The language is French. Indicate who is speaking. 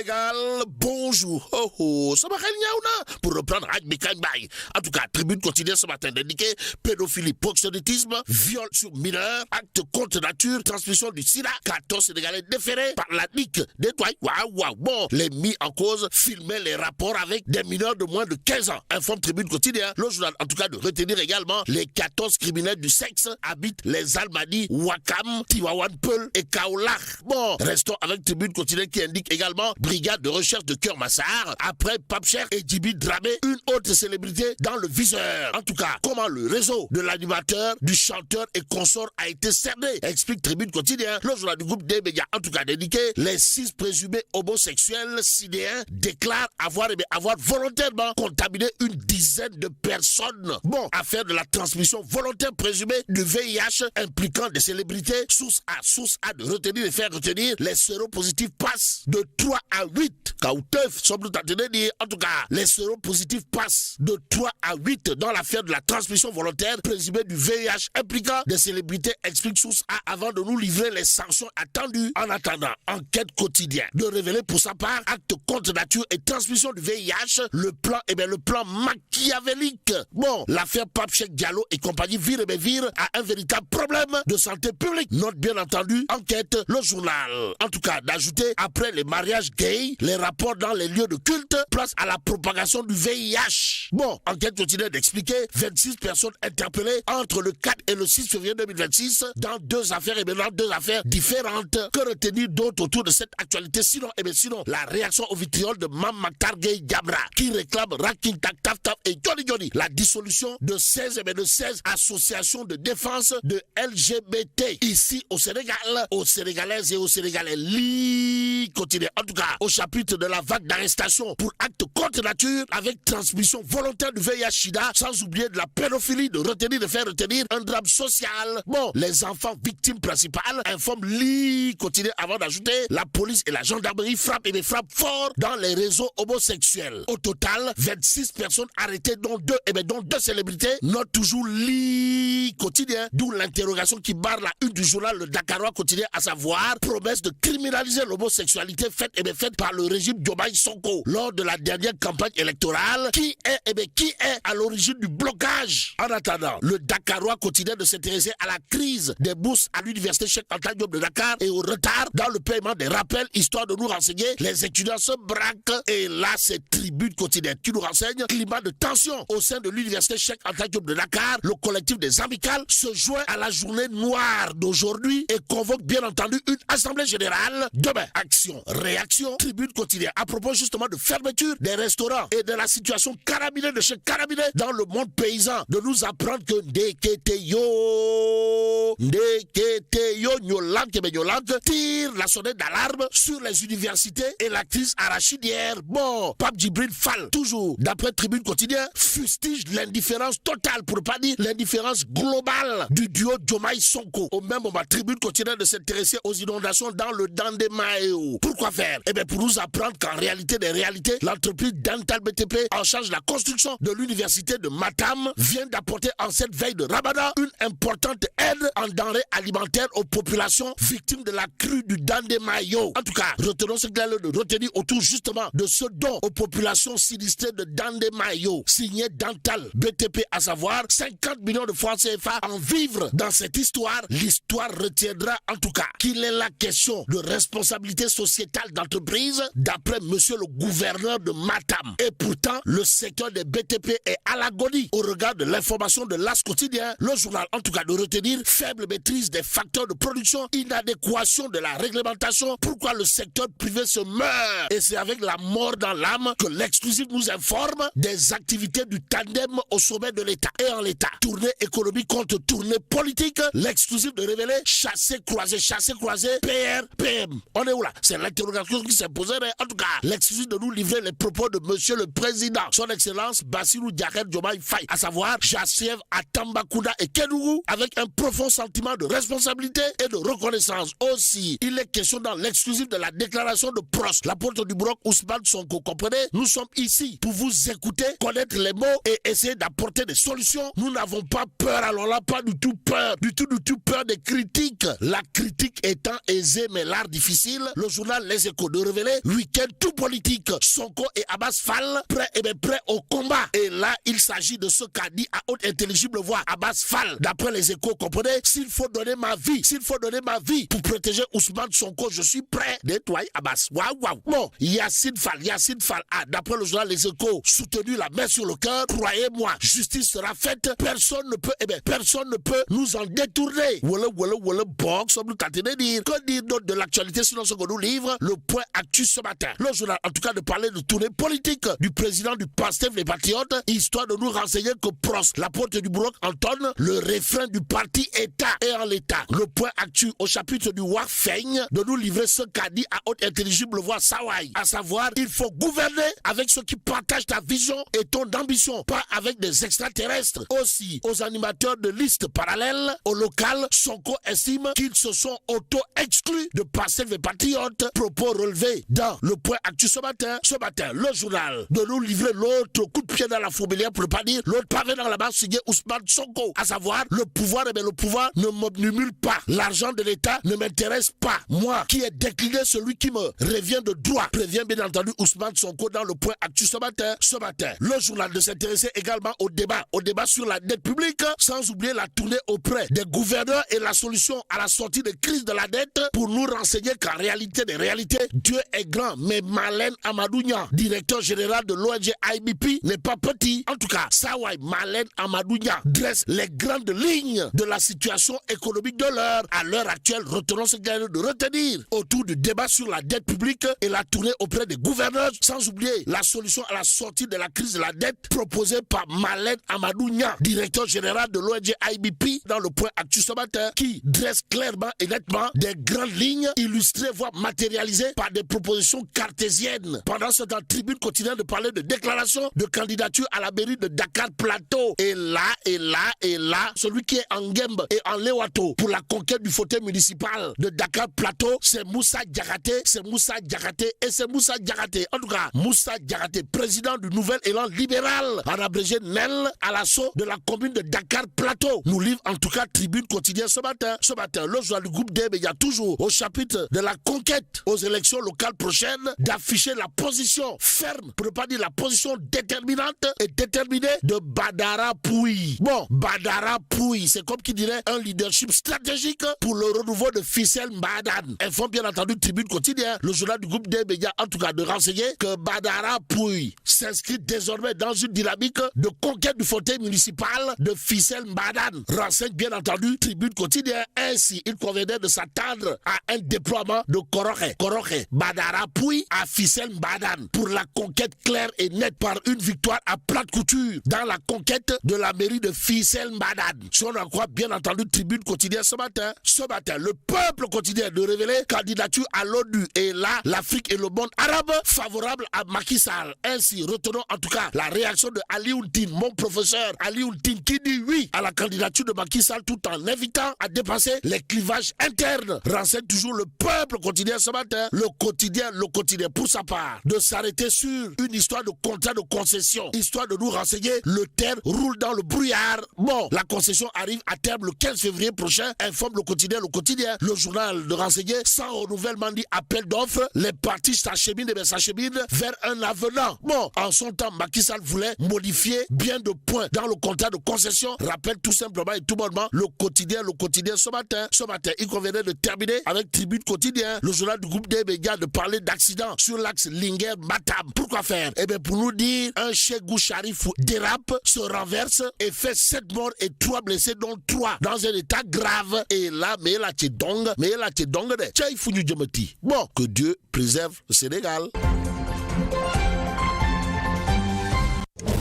Speaker 1: Sénégal, bonjour. Ça va pour reprendre Bay. En tout cas, tribune quotidienne ce matin d'indiquer pédophilie, proxénétisme, viol sur mineurs, acte contre nature, transmission du sida, 14 Sénégalais déférés par la DIC. Waouh. Bon, les mis en cause filmaient les rapports avec des mineurs de moins de 15 ans. Informe tribune quotidienne. Le journal, en tout cas, de retenir également les 14 criminels du sexe habitent les Almadies, Wakam, Tiwawan Peul et Kaolach. Bon, restons avec tribune quotidienne qui indique également brigade de recherche de Cœur Massar. Après Pape Cheikh et Djibi Dramé, une autre célébrité dans le viseur. En tout cas, comment le réseau de l'animateur, du chanteur et consort a été cerné, explique tribune quotidienne. Le journal du groupe des médias, en tout cas d'indiquer les 6 présumés homosexuels sidéens déclarent avoir volontairement contaminé une dizaine de personnes. Bon, affaire de la transmission volontaire présumée du VIH impliquant des célébrités. Source A de retenir et faire retenir, les séropositifs passent de 3 à 8. Kauteuf, semble dire. En tout cas, les séropositifs passent de 3 à 8 dans l'affaire de la transmission volontaire présumée du VIH impliquant des célébrités, explique Source A avant de nous livrer les sanctions attendues. En attendant, enquête quotidienne de révéler pour sa part acte contre nature et transmission du VIH, le plan machiavélique. Bon, l'affaire Pape Cheikh Diallo et compagnie vire a un véritable problème de santé publique. Note bien entendu, enquête, le journal. En tout cas, d'ajouter, après les mariages gays, les rapports dans les lieux de culte, place à la propagation du VIH. Bon, enquête quotidienne d'expliquer 26 personnes interpellées entre le 4 et le 6 février 2026 dans deux affaires différentes. Que retenir d'autres autour de cette actualité? Sinon, la réaction au vitriol de Mam Maktar Gay Gabra qui réclame Raking Tak Taf Taf et Johnny, la dissolution de 16 associations de défense de LGBT ici au Sénégal, aux Sénégalaises et aux Sénégalais. Continue. En tout cas, au chapitre de la vague d'arrestation pour acte contre nature avec transmission volontaire du VIH-Sida, sans oublier de la pédophilie, de faire retenir un drame social. Bon, les enfants victimes principales, informe continue avant d'ajouter, la police et la gendarmerie frappent fort dans les réseaux homosexuels. Au total, 26 personnes arrêtées, dont deux célébrités. Note toujours quotidien, d'où l'interrogation qui barre la une du journal Le Dakarois quotidien, à savoir promesse de criminaliser l'homosexualité faite par le régime Diomaye Sonko lors de la dernière campagne électorale. Qui est à l'origine du blocage? En attendant, le Dakarois quotidien de s'intéresser à la crise des bourses à l'université Cheikh Anta Diop de Dakar et au retard dans le paiement des rappels, histoire de nous renseigner, les étudiants se braquent. Et là, c'est tribune quotidienne qui nous renseigne, climat de tension au sein de l'université Cheikh Anta Diop de Dakar. Le collectif des amicales se joint à la journée noire d'aujourd'hui et convoque bien entendu une assemblée générale demain. Action, réaction, tribune quotidienne à propos justement de fermeture des restaurants et de la situation carabiné de chez Carabiné dans le monde paysan, de nous apprendre que Nyolank tire la sonnette d'alarme sur les universités et la crise arachidière. Bon, Pape Djibril Fall, toujours d'après tribune quotidienne, fustige l'indifférence totale, pour ne pas dire l'indifférence globale du duo Diomaye Sonko. Au même moment, tribune quotidienne de s'intéresser aux inondations dans le Dandemayo. Pourquoi faire? Pour nous apprendre qu'en réalité des réalités, l'entreprise Dental BTP en charge de la construction de l'université de Matam vient d'apporter en cette veille de Ramadan une importante aide en denrées alimentaires aux populations victimes de la crue du Dandemayo. En tout cas, retenons ce qu'il y a de retenir autour justement de ce don aux populations sinistrées de Dandemayo, signé Dental BTP, à savoir 50 millions de francs CFA en vivre. Dans cette histoire, l'histoire retiendra en tout cas qu'il est la question de responsabilité sociétale d'entreprise d'après monsieur le gouverneur de Matam. Et pourtant, le secteur des BTP est à l'agonie au regard de l'information de l'As quotidien. Le journal, en tout cas, de retenir faible maîtrise des facteurs de production, inadéquation de la réglementation. Pourquoi le secteur privé se meurt? Et c'est avec la mort dans l'âme que l'exclusif nous informe des activités du tandem au sommet de l'État. Et en l'État, tournée économique contre tournée politique, l'exclusif de révéler chasser croisé, PR, PM. On est où là? C'est l'interrogation qui s'est posée, mais en tout cas, l'exclusif de nous livrer les propos de monsieur le président, son excellence Bassirou Diomaye Diomaye Faye, à savoir Jassiev à Tambacounda et Kédougou, avec un profond sentiment de responsabilité et de reconnaissance. Aussi, il est question dans l'exclusif de la déclaration de Prost, l'apôtre du Broc Ousmane Sonko. Comprenez? Nous sommes ici pour vous écouter, connaître les mots et essayer d'apporter des solutions. Nous n'avons pas peur, alors là, pas du tout peur des critiques. La critique étant aisée mais l'art difficile. Le journal journal Les Échos de révéler week-end tout politique. Sonko et Abbas Fall prêts au combat. Et là, il s'agit de ce qu'a dit à haute intelligible voix Abbas Fall. D'après Les Échos, comprenez, s'il faut donner ma vie pour protéger Ousmane Sonko, je suis prêt. Nettoyer Abbas. Waouh. Bon, Yacine Fall a, d'après le journal Les Échos, soutenu la main sur le cœur. Croyez-moi, justice sera faite. Personne ne peut nous en détourner. Voilà, box, on nous tente de dire. Que dire d'autre de l'actualité sinon ce qu'on nous livre? Le point actu ce matin. Le journal, en tout cas, de parler de tournée politique du président du PASTEF, les Patriotes, histoire de nous renseigner que Pros, la porte du bloc, entonne le refrain du parti État et en l'État. Le point actu au chapitre du WAR feigne de nous livrer ce qu'a dit à haute intelligible voix Sawai. À savoir, il faut gouverner avec ceux qui partagent ta vision et ton ambition, pas avec des extraterrestres. Aussi, aux animateurs de listes parallèles, au local, Sonko estime qu'ils se sont auto-exclus de passer les patriotes. Propos relevés dans le point actu ce matin, le journal de nous livrer l'autre coup de pied dans la fourmilière, pour ne pas dire l'autre pavé dans la main signé Ousmane Sonko. À savoir, le pouvoir ne m'obnumule pas. L'argent de l'État ne m'intéresse pas. Moi, qui ai décliné celui qui me revient de droit, prévient bien entendu Ousmane Sonko dans le point actu ce matin. Le journal de s'intéresser également au débat sur la dette publique, sans oublier la tournée auprès des gouverneurs et la solution à la sortie de crise de la dette, pour nous renseigner qu'en réalité des réalités, Dieu est grand, mais Malène Amadou Niang, directeur général de l'ONG IBP, n'est pas petit. En tout cas, Sawai Malène Amadou Niang dresse les grandes lignes de la situation économique de l'heure. À l'heure actuelle, retenons ce qu'il y a de retenir autour du débat sur la dette publique et la tournée auprès des gouverneurs, sans oublier la solution à la sortie de la crise de la dette proposée par Malène Amadou Niang, directeur général de l'ONG IBP, dans le point actu ce matin, qui dresse clairement et nettement des grandes lignes illustrées, voire matérialisées par des propositions cartésiennes. Pendant ce temps, Tribune continue de parler de déclaration de candidature à la mairie de Dakar Plateau. Et là, celui qui est en Gembe et en Lewato pour la conquête du fauteuil municipal de Dakar Plateau, c'est Moussa Diakhaté. En tout cas, Moussa Diakhaté, président du nouvel élan libéral, en abrégé NEL, à l'assaut de la commune de Dakar Plateau. Nous livre en tout cas Tribune quotidienne ce matin, le journal du groupe D, mais il y a toujours au chapitre de la conquête aux élections locales prochaines d'afficher la position ferme, pour ne pas dire la position déterminante et déterminée de Badara Pouy. Bon, Badara Pouy, c'est comme qui dirait un leadership stratégique pour le renouveau de Fissel Mbadan. Informe bien entendu Tribune quotidienne, le journal du groupe des médias, en tout cas de renseigner que Badara Pouy s'inscrit désormais dans une dynamique de conquête du fauteuil municipal de Fissel Mbadan. Renseigne bien entendu Tribune quotidienne. Ainsi, il convenait de s'attendre à un déploiement de Koroche Badara Pouy à Fissel Mbadan pour la conquête claire et nette par une victoire à plate couture dans la conquête de la mairie de Fissel Mbadan. Si on en croit bien entendu Tribune quotidienne ce matin, le peuple quotidien de révéler candidature à l'ONU, et là, l'Afrique et le monde arabe favorable à Macky Sall. Ainsi, retenons en tout cas la réaction de Ali Oultine, mon professeur Ali Oultine, qui dit oui à la candidature de Macky Sall tout en invitant à dépasser les clivages internes. Renseigne toujours le peuple quotidien ce matin, le quotidien pour sa part, de s'arrêter sur une histoire de contrat de concession, histoire de nous renseigner, le terre roule dans le brouillard. Bon, la concession arrive à terme le 15 février prochain, informe le quotidien, le journal de renseigner, sans renouvellement dit appel d'offres, les partis s'acheminent vers un avenant. Bon, en son temps, Macky Sall voulait modifier bien de points dans le contrat de concession. Rappelle tout simplement et tout bonnement le quotidien ce matin, il convenait de terminer avec Tribune quotidien, le journal du groupe des médias, de parler d'accident sur l'axe Linguère-Matam. Pourquoi faire? Eh bien, pour nous dire, un Cheikhou Sharif dérape, se renverse et fait 7 morts et 3 blessés, dont 3 dans un état grave. Et là, mais là, tu dong de. Bon, que Dieu préserve le Sénégal.